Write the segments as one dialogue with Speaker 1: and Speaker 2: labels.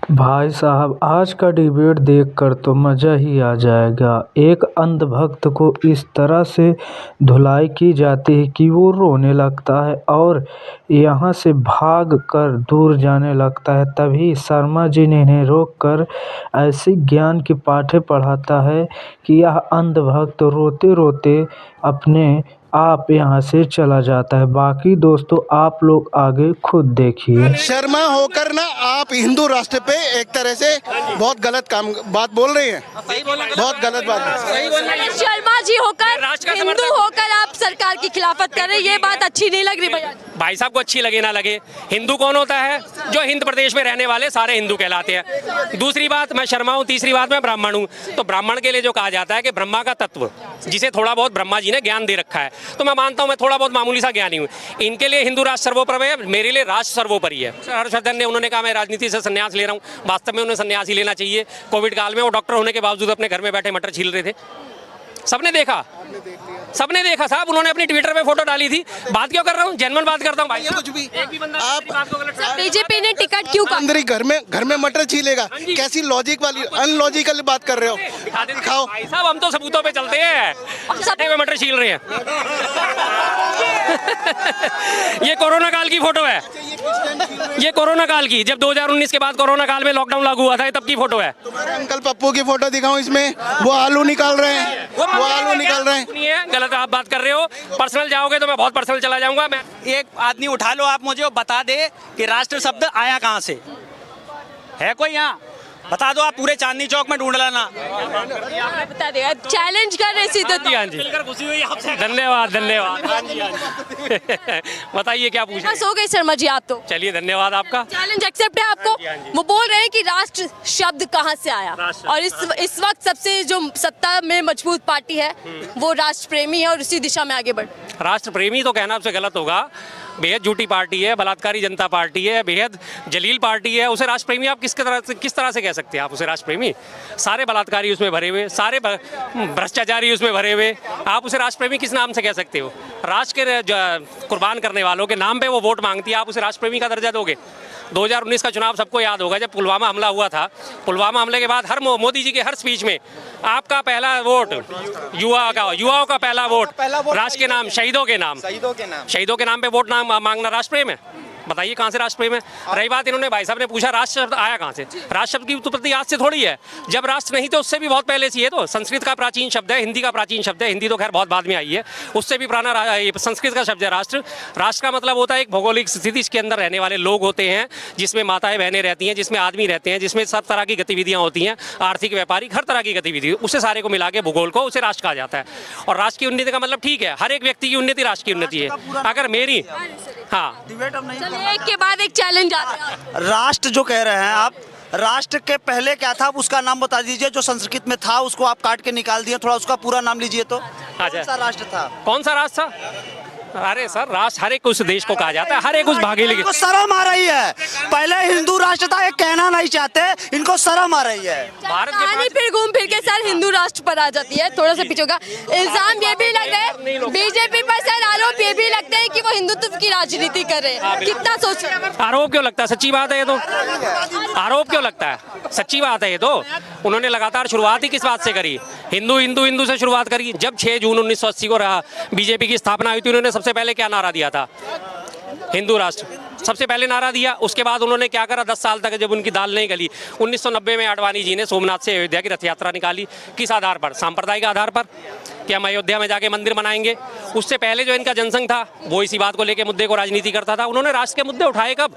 Speaker 1: भाई साहब आज का डिबेट देखकर तो मज़ा ही आ जाएगा। एक अंधभक्त को इस तरह से धुलाई की जाती है कि वो रोने लगता है और यहाँ से भाग कर दूर जाने लगता है। तभी शर्मा जी ने इन्हें रोककर ऐसी ज्ञान की पाठे पढ़ाता है कि यह अंधभक्त रोते रोते अपने आप यहाँ से चला जाता है। बाकी दोस्तों आप लोग आगे खुद देखिए।
Speaker 2: शर्मा होकर ना आप हिंदू राष्ट्र पे एक तरह से बहुत गलत बात बोल रहे हैं। बहुत गलत बात है।
Speaker 3: शर्मा जी होकर हिंदू होकर आप सरकार की खिलाफत कर रहे हैं, ये बात अच्छी नहीं लग रही भैया।
Speaker 4: भाई साहब को अच्छी लगे ना लगे, हिंदू कौन होता है? जो हिंद प्रदेश में रहने वाले सारे हिंदू कहलाते हैं। दूसरी बात मैं शर्मा हूँ, तीसरी बात मैं ब्राह्मण हूँ। तो ब्राह्मण के लिए जो कहा जाता है कि ब्रह्मा का तत्व, जिसे थोड़ा बहुत ब्रह्मा जी ने ज्ञान दे रखा है, तो मैं मानता हूँ मैं थोड़ा बहुत मामूली सा ज्ञानी हूँ। इनके लिए हिंदू राष्ट्र सर्वोपरि है, मेरे लिए राष्ट्र सर्वोपरि है। हर्षवर्धन ने उन्होंने कहा मैं राजनीति से संन्यास ले रहा हूँ, वास्तव में उन्हें संन्यास ही लेना चाहिए। कोविड काल में वो डॉक्टर होने के बावजूद अपने घर में बैठे मटर छील रहे थे, सबने देखा साहब। उन्होंने अपनी ट्विटर पे फोटो डाली थी। बात क्यों कर रहा हूँ, जेन्युइन बात करता हूँ भाई।
Speaker 2: कुछ भी
Speaker 4: एक भी बंदा
Speaker 2: आप
Speaker 4: बात को गलत
Speaker 3: बीजेपी ने टिकट क्यों कम?
Speaker 2: अंदर ही घर में मटर छीलेगा, कैसी लॉजिक वाली अनलॉजिकल बात कर रहे हो? दिखाओ
Speaker 4: भाई साहब, हम तो सबूतों पे चलते हैं। सटे में मटर छील रहे हैं। ये कोरोना काल की फोटो है, ये कोरोना काल की, जब 2019 के बाद कोरोना काल में लॉकडाउन लागू हुआ था, तब की फोटो है।
Speaker 2: तुम्हारे अंकल पप्पू की फोटो दिखाऊं इसमें? वो आलू निकाल रहे हैं, वो आलू निकाल रहे हैं।
Speaker 4: गलत आप बात कर रहे हो। पर्सनल जाओगे तो मैं बहुत पर्सनल चला जाऊंगा। मैं
Speaker 5: एक आदमी उठा लो आप मुझे और बता दे कि राष्ट्र शब्द आया कहाँ से है? कोई यहाँ बता दो। आप पूरे चांदनी चौक में ढूंढ लेना।
Speaker 3: बता देगा, चैलेंज कर रहे सीधे।
Speaker 4: हाँ जी, खुशी हुई आपसे। धन्यवाद धन्यवाद। हाँ जी, हाँ जी। बताइए क्या पूछा?
Speaker 3: हो गए शर्मा जी आप तो।
Speaker 4: चलिए धन्यवाद आपका।
Speaker 3: चैलेंज एक्सेप्ट है आपको। वो बोल रहे हैं कि राष्ट्र शब्द कहाँ से आया, और इस वक्त सबसे जो सत्ता में मजबूत पार्टी है वो राष्ट्र प्रेमी है और उसी दिशा में आगे बढ़।
Speaker 4: राष्ट्र प्रेमी तो कहना आपसे गलत होगा। बेहद झूठी पार्टी है, बलात्कारी जनता पार्टी है, बेहद जलील पार्टी है। उसे राष्ट्र प्रेमी आप किस तरह से कह सकते हैं? आप उसे राष्ट्र प्रेमी? सारे बलात्कारी उसमें भरे हुए, सारे भ्रष्टाचारी उसमें भरे हुए, आप उसे राष्ट्र प्रेमी किस नाम से कह सकते हो? राष्ट्र के कुर्बान करने वालों के नाम पे वो वोट मांगती है, आप उसे राष्ट्र प्रेमी का दर्जा दोगे? 2019 का चुनाव सबको याद होगा, जब पुलवामा हमला हुआ था। पुलवामा हमले के बाद हर मोदी जी के हर स्पीच में आपका पहला वोट युवाओं का पहला वोट राष्ट्र के नाम, शहीदों के नाम पे वोट मांगना राष्ट्र प्रेम है? बताइए कहाँ से राष्ट्र प्रेम है? रही बात, इन्होंने भाई साहब ने पूछा राष्ट्र शब्द आया कहाँ से। राष्ट्र शब्द की उत्पत्ति आज से थोड़ी है, जब राष्ट्र नहीं तो उससे भी बहुत पहले से। ये तो संस्कृत का प्राचीन शब्द है, हिंदी का प्राचीन शब्द है। हिंदी तो खैर बहुत बाद में आई है, उससे भी पुराना संस्कृत का शब्द है राष्ट्र। राष्ट्र का मतलब होता है एक भौगोलिक स्थिति के अंदर रहने वाले लोग होते हैं, जिसमें माताएं बहनें रहती हैं, जिसमें आदमी रहते हैं, जिसमें सब तरह की गतिविधियाँ होती हैं, आर्थिक व्यापारिक हर तरह की गतिविधि, उसे सारे को मिला के भूगोल को उसे राष्ट्र कहा जाता है। और राष्ट्र की उन्नति का मतलब ठीक है, हर एक व्यक्ति की उन्नति राष्ट्र की उन्नति है। अगर मेरी
Speaker 3: एक के बाद एक चैलेंज आता है।
Speaker 5: राष्ट्र जो कह रहे हैं आप, राष्ट्र के पहले क्या था उसका नाम बता दीजिए। जो संस्कृत में था उसको आप काट के निकाल दिए, थोड़ा उसका पूरा नाम लीजिए। तो कौन सा राष्ट्र था?
Speaker 4: कौन सा राष्ट्र था? अरे सर, राष्ट्र हर एक उस देश को कहा जाता है, हर एक उस भागीदारी
Speaker 5: इनको शर्म आ रही है। पहले हिंदू राष्ट्र था, ये कहना नहीं चाहते, इनको शर्म आ रही है।
Speaker 4: भारत
Speaker 3: कहानी फिर घूम फिर के सर हिंदू राष्ट्र पर आ जाती है। थोड़ा सा पीछे होगा। इल्जाम ये भी लग रहा है बीजेपी पर सर, आरोप ये भी लगता है कि वो हिंदुत्व की राजनीति कर रहे हैं। कितना सोच रहे हैं?
Speaker 4: आरोप क्यों लगता है? सच्ची बात है ये तो। आरोप क्यों लगता है? सच्ची बात है ये तो। उन्होंने लगातार शुरुआत ही किस बात से करी? हिंदू से शुरुआत करी। जब 6 जून 1980 को बीजेपी की स्थापना हुई थी, उन्होंने सबसे पहले क्या नारा दिया था? हिंदू राष्ट्र सबसे पहले नारा दिया। उसके बाद उन्होंने क्या करा? 10 साल तक जब उनकी दाल नहीं गली, 1990 में आडवाणी जी ने सोमनाथ से अयोध्या की रथ यात्रा निकाली। किस आधार पर? सांप्रदायिक आधार पर कि हम अयोध्या में जाके मंदिर बनाएंगे। उससे पहले जो इनका जनसंघ था वो इसी बात को लेकर मुद्दे को राजनीति करता था। उन्होंने राष्ट्र के मुद्दे उठाए कब?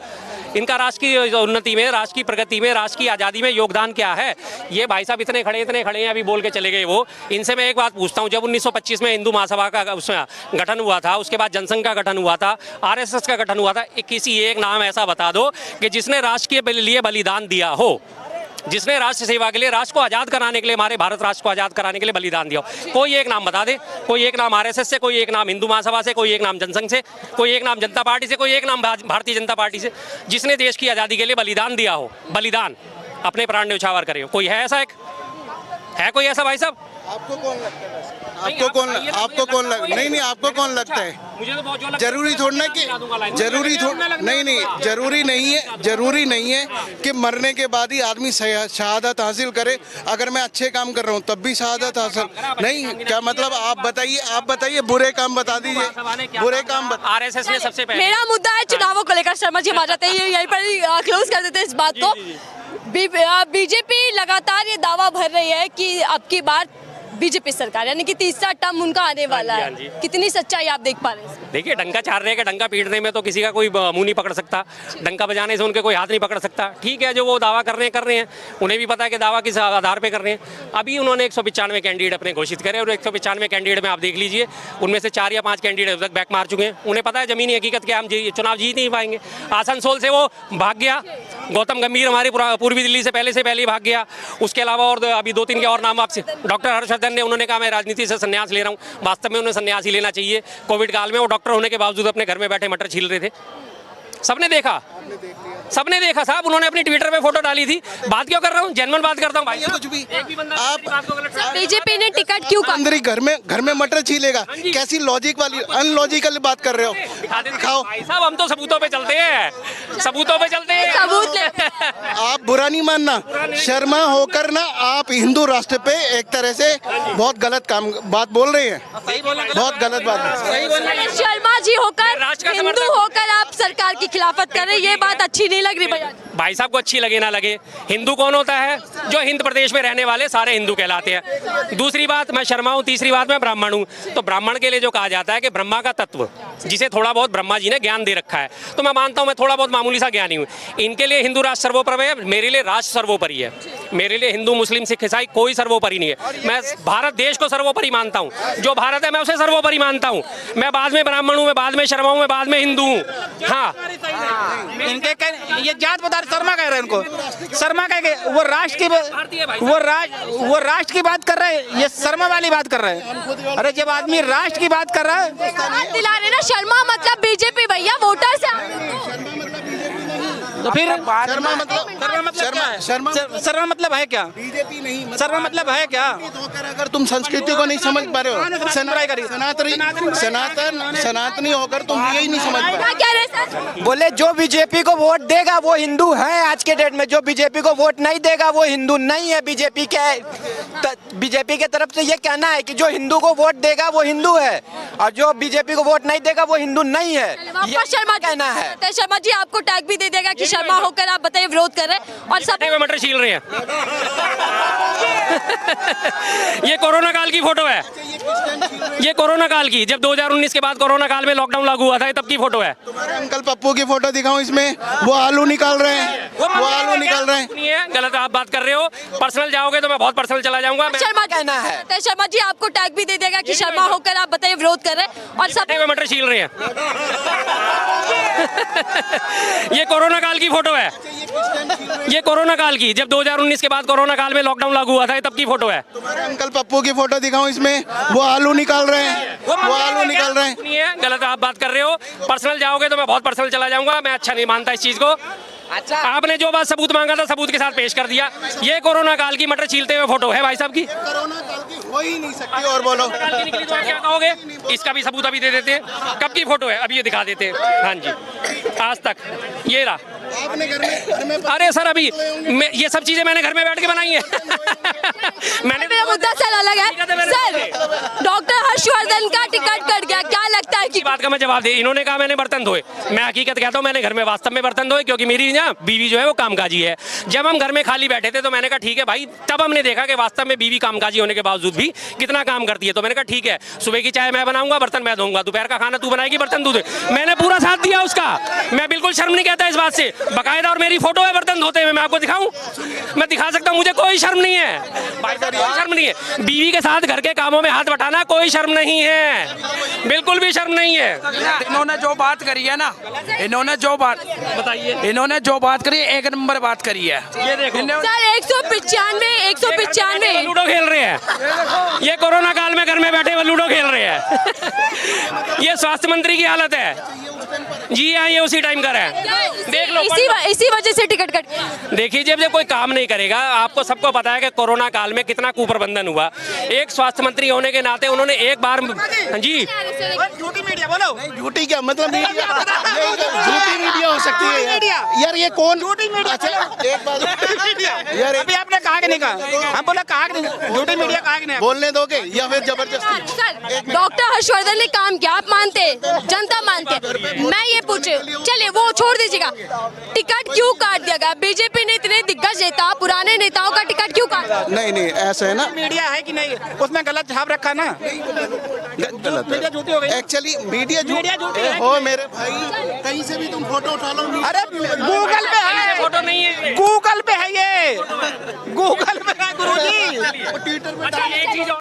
Speaker 4: इनका राष्ट्र की उन्नति में, राष्ट्र की प्रगति में, राष्ट्र की आज़ादी में योगदान क्या है? ये भाई साहब इतने खड़े हैं, अभी बोल के चले गए वो। इनसे मैं एक बात पूछता हूँ, जब 1925 में हिंदू महासभा का उसमें गठन हुआ था, उसके बाद जनसंघ का गठन हुआ था, RSS का गठन हुआ था, किसी एक नाम ऐसा बता दो कि जिसने राष्ट्र के लिए बलिदान दिया हो, जिसने राष्ट्र सेवा के लिए, राष्ट्र को आज़ाद कराने के लिए, हमारे भारत राष्ट्र को आज़ाद कराने के लिए बलिदान दिया। कोई एक नाम बता दे। कोई एक नाम RSS से, कोई एक नाम हिंदू महासभा से, कोई एक नाम जनसंघ से, कोई एक नाम जनता पार्टी से, कोई एक नाम भारतीय जनता पार्टी से, जिसने देश की आज़ादी के लिए बलिदान दिया हो, बलिदान अपने प्राण न्यौछावर करे हो। कोई है ऐसा? एक है कोई ऐसा भाई साहब?
Speaker 2: आपको कौन लगता है? आपको कौन नहीं, आपको कौन लगता है?
Speaker 4: मुझे तो बहुत
Speaker 2: जरूरी थोड़ा ना कि जरूरी नहीं है कि मरने के बाद ही आदमी शहादत हासिल करे। अगर मैं अच्छे काम कर रहा हूँ तब भी शहादत हासिल नहीं, क्या मतलब? आप बताइए बुरे काम बता दीजिए, बुरे काम
Speaker 4: आरएसएस ने सबसे पहले
Speaker 3: मेरा मुद्दा है चुनावों को लेकर। शर्मा जी हम आ जाते हैं, यहीं पर ही क्लोज कर देते हैं इस बात को। बीजेपी लगातार ये दावा भर रही है कि अब की बार बीजेपी सरकार, यानी कि तीसरा टर्म उनका आने वाला है। कितनी सच्चाई आप देख पा रहे हैं इसमें?
Speaker 4: देखिए, डंका चार रहे हैं, डंका पीटने में तो किसी का कोई मुंह नहीं पकड़ सकता, डंका बजाने से उनके कोई हाथ नहीं पकड़ सकता। ठीक है, जो वो दावा कर रहे हैं, उन्हें भी पता है कि दावा किस आधार पे कर रहे हैं। अभी उन्होंने 195 कैंडिडेट अपने घोषित करे और 195 कैंडिडेट में आप देख लीजिए, उनमें से 4 या 5 कैंडिडेट अब तक बैक मार चुके हैं। उन्हें पता है जमीनी हकीकत कि हम चुनाव जीत नहीं पाएंगे। आसनसोल से वो भाग गया, गौतम गंभीर हमारे पूर्वी दिल्ली से पहले ही भाग गया। उसके अलावा और अभी 2-3 के और नाम आपसे, डॉक्टर हर्षवर्धन ने, उन्होंने कहा मैं राजनीति से संन्यास ले रहा हूँ। वास्तव में उन्हें संन्यास ही लेना चाहिए। कोविड काल में वो डॉक्टर होने के बावजूद अपने घर में बैठे मटर छील रहे थे। सबने देखा साहब, उन्होंने अपनी ट्विटर पे फोटो डाली थी। बात क्यों कर रहा हूँ, जेन्युइन बात करता हूँ भाई।
Speaker 2: कुछ भी
Speaker 3: आप बीजेपी ने टिकट क्यों कहा?
Speaker 2: अंदर ही घर में मटर छीलेगा, कैसी लॉजिक वाली अनलॉजिकल बात कर रहे हो? दिखाओ
Speaker 4: भाई साहब, हम तो सबूतों पे चलते हैं।
Speaker 3: सबूत ले।
Speaker 2: आप बुरा नहीं मानना, शर्मा होकर ना आप हिंदू राष्ट्र पे एक तरह से बहुत गलत बात बोल रहे हैं, बहुत गलत बात है।
Speaker 3: शर्मा जी होकर, हिंदू होकर आप सरकार की खिलाफत कर रहे हैं, ये बात अच्छी नहीं लग रही भैया।
Speaker 4: भाई साहब को अच्छी लगे ना लगे, हिंदू कौन होता है? जो हिंद प्रदेश में रहने वाले सारे हिंदू कहलाते हैं। दूसरी बात, मैं शर्मा हूँ। तीसरी बात, मैं ब्राह्मण हूँ। तो ब्राह्मण के लिए जो कहा जाता है कि ब्रह्मा का तत्व, जिसे थोड़ा बहुत ब्रह्मा जी ने ज्ञान दे रखा है, तो मैं मानता हूँ मैं थोड़ा बहुत मामूली सा ज्ञानी हूँ। इनके लिए हिंदू राष्ट्र सर्वोपरि है, मेरे लिए राष्ट्र सर्वोपरि है। मेरे लिए हिंदू मुस्लिम सिख ईसाई कोई सर्वोपरि नहीं है। मैं भारत देश को सर्वोपरि मानता हूँ। जो भारत है मैं उसे सर्वोपरि मानता हूँ। मैं बाद में ब्राह्मण हूँ, मैं बाद में शर्मा हूँ, मैं बाद में हिंदू हूँ। हाँ,
Speaker 6: इनके ये जात बता, शर्मा कह रहे हैं इनको, शर्मा कह के वो राष्ट्र की बात कर रहे हैं, ये शर्मा वाली बात कर रहे हैं। अरे जब आदमी राष्ट्र की बात कर रहा है,
Speaker 3: दिला रहे ना, शर्मा मतलब बीजेपी भैया, वोटर से।
Speaker 6: तो फिर
Speaker 2: शर्मा
Speaker 6: मतलब है क्या?
Speaker 2: बीजेपी नहीं,
Speaker 6: शर्मा मतलब है क्या?
Speaker 2: अगर तुम संस्कृति को नहीं समझ पा रहे हो, सनातनी होकर तुम यही नहीं समझ पा रहे।
Speaker 3: क्या रहे सर?
Speaker 7: बोले जो बीजेपी को वोट देगा वो हिंदू है। आज के डेट में जो बीजेपी को वोट नहीं देगा वो हिंदू नहीं है। बीजेपी के तरफ से ये कहना है कि जो हिंदू को वोट देगा वो हिंदू है और जो बीजेपी को वोट नहीं देगा वो हिंदू नहीं है।
Speaker 3: ये शर्मा
Speaker 7: कहना है।
Speaker 3: शर्मा जी आपको टैग भी दे देगा कि शर्मा होकर आप बताइए विरोध कर रहे हैं और सब
Speaker 4: मटर छील रहे हैं। ये कोरोना काल की फोटो है, ये कोरोना काल की, जब 2019 के बाद कोरोना काल में लॉकडाउन लागू हुआ था, तब की फोटो है।
Speaker 2: तुम्हारे अंकल पप्पू की फोटो दिखाऊं इसमें? वो आलू निकाल रहे हैं, वो आलू निकाल रहे हैं।
Speaker 4: गलत आप बात कर रहे हो। पर्सनल जाओगे तो मैं बहुत पर्सनल चला जाऊंगा।
Speaker 3: शर्मा कहना है, शर्मा जी आपको टैग भी दे देगा कि शर्मा होकर आप बताइए विरोध कर रहे हैं और सब
Speaker 4: मटर छील रहे हैं। ये कोरोना काल की फोटो है, ये कोरोना काल की, जब 2019 के बाद कोरोना काल में लॉकडाउन लागू हुआ था, तब की फोटो है।
Speaker 2: तुम्हारे अंकल पप्पू की फोटो दिखाऊं इसमें? वो आलू निकाल रहे हैं, वो आलू निकाल रहे हैं।
Speaker 4: गलत आप बात कर रहे हो। पर्सनल जाओगे तो मैं बहुत पर्सनल चला जाऊंगा। मैं अच्छा नहीं मानता इस चीज को।
Speaker 7: अच्छा,
Speaker 4: आपने जो बात सबूत मांगा था, सबूत के साथ पेश कर दिया। ये कोरोना काल की मटर छीलते हुए फोटो है भाई साहब की।
Speaker 2: कोरोना काल की हो ही नहीं सकती। और बोलो,
Speaker 4: निकली तो क्या कहोगे? इसका भी सबूत अभी दे देते हैं। कब की फोटो है अभी ये दिखा देते हैं। हाँ जी, आज तक ये रहा।
Speaker 2: आपने घर में
Speaker 4: अरे सर, अभी ये सब चीजें मैंने घर में बैठ के बनाई है।
Speaker 3: मेरा मुद्दा सर अलग है। सर, डॉक्टर हर्षवर्धन का टिकट कट गया, क्या लगता है कि
Speaker 4: बात का मैं जवाब दे। इन्होंने कहा मैंने बर्तन धोए, मैं हकीकत कहता हूँ मैंने घर में वास्तव में बर्तन धोए, क्योंकि मेरी ना बीवी जो है वो कामकाजी है। जब हम घर में खाली बैठे थे तो मैंने कहा ठीक है भाई, तब हमने देखा कि वास्तव में बीवी कामकाजी होने के बावजूद भी कितना काम करती है। तो मैंने कहा ठीक है, सुबह की चाय मैं बनाऊंगा, बर्तन मैं धोऊंगा, दोपहर का खाना तू बनाएगी, बर्तन तू धोए। मैंने पूरा साथ दिया उसका। मैं बिल्कुल शर्म नहीं कहता इस बात से। बकायदा और मेरी फोटो है बर्तन धोते हुए, मैं आपको दिखाऊं? मैं दिखा सकता हूं, मुझे कोई शर्म नहीं है भाई साहब, कोई शर्म नहीं है। बीवी के साथ घर के कामों में हाथ बटाना कोई शर्म नहीं है, बिल्कुल भी शर्म नहीं है।
Speaker 6: इन्होंने जो बात करी है ना, इन्होंने जो बात
Speaker 4: बताइए,
Speaker 6: इन्होंने जो बात करी, एक नंबर बात करी है।
Speaker 4: ये देखो
Speaker 3: सर, 195
Speaker 4: लूडो खेल रहे हैं। ये कोरोना काल में घर में बैठे हुए लूडो खेल रहे हैं। ये स्वास्थ्य मंत्री की हालत है। जी हाँ, ये उसी टाइम का है, देख लो।
Speaker 3: इसी वजह से टिकट कट।
Speaker 4: देखिए, जब कोई काम नहीं करेगा, आपको सबको पता है कि कोरोना काल में कितना कुप्रबंधन हुआ। एक स्वास्थ्य मंत्री होने के नाते उन्होंने एक बार जी
Speaker 6: झूठी मीडिया बोलो।
Speaker 2: झूठी क्या मतलब मीडिया झूठी मीडिया हो सकती है यार ये कौन
Speaker 6: झूठी मीडिया।
Speaker 2: अच्छा एक बात यार
Speaker 6: अभी आपने कहा कि नहीं कहा, हम बोला कहा कि नहीं, झूठी मीडिया कहा कि नहीं।
Speaker 2: बोलने दोगे या फिर जबरदस्ती?
Speaker 3: सर, डॉक्टर हर्षवर्धन ने काम किया, आप मानते हैं, जनता मानते हैं। मैं ये पूछे, चलिए वो छोड़ दीजिएगा, टिकट क्यों काट दिया गया? बीजेपी ने इतने दिग्गज नेता, पुराने नेताओं का टिकट क्यों काटा?
Speaker 2: नहीं ऐसा है ना,
Speaker 6: मीडिया है कि नहीं, उसमें गलत छाप रखा ना, मीडिया झूठी हो गई।
Speaker 2: एक्चुअली मीडिया
Speaker 6: झूठी है।
Speaker 2: हो मेरे भाई, कहीं से भी तुम फोटो उठा लो।
Speaker 6: अरे गूगल पे है,
Speaker 4: फोटो नहीं है,
Speaker 6: गूगल पे है, ये गूगल पे है गुरुजी।
Speaker 2: ट्विटर पे
Speaker 4: अच्छा, एक चीज और